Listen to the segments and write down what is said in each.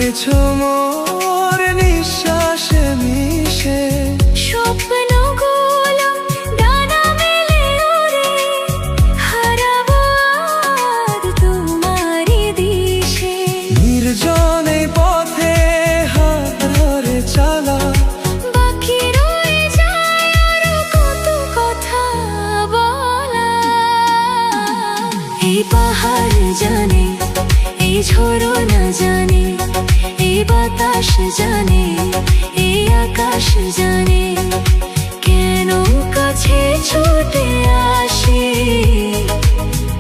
কিছু মোর নিঃশ্বাসে মিশে, স্বপ্নগুলো ডানা মেলে ওরে, হারাবো আজ তোমারই দিশে। নির্জনে পথে হাত ধরে চলা, বাকি রয়ে যায় আরো কত কথা বলা। এই পাহাড় জানে, এই ঝরনা জানে, এই বাতাস জানে, এই আকাশ জানে, কেন কাছে ছুটে আসি,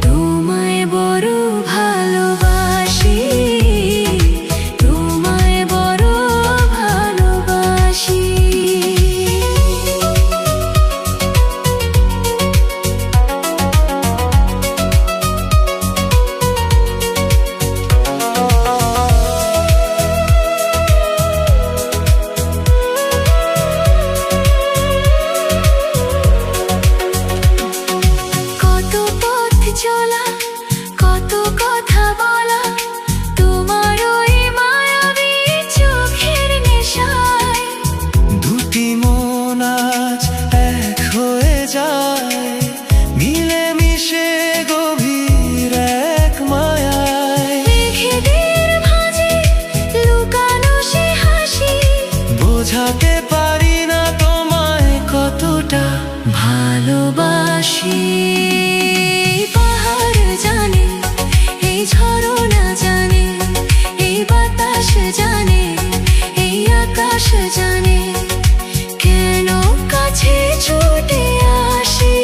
তোমায় বড় ভালোবাসি, তোমায় বড় ভালোবাসি। কত পথ চলা, কত কথা বলা, তোমার ওই মায়াবী চোখের নেশায়। দুটি মন আজ এক হয়ে যায়, মিলে মিশে গভীর এক মায়ায়। মেঘেদের ভাঁজে লুকানো সে হাসি, বোঝাতে পারি না তোমায় কতটা ভালোবাসি। পাহাড় জানে, এই ঝরনা জানে, এই বাতাস জানে, এই আকাশ জানে, কেন কাছে ছুটে আসি,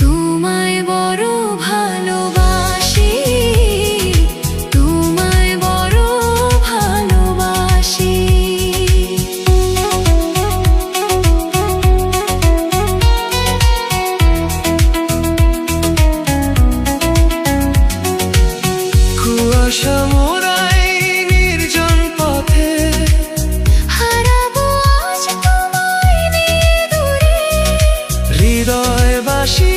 তোমায় বড় ভালোবাসি, তোমায় বড় ভালোবাসি। কুয়াশা মোড়াই নির্জন পথে, হারাবো আজ তোমায় নিয়ে দূরে, হৃদয় বাসি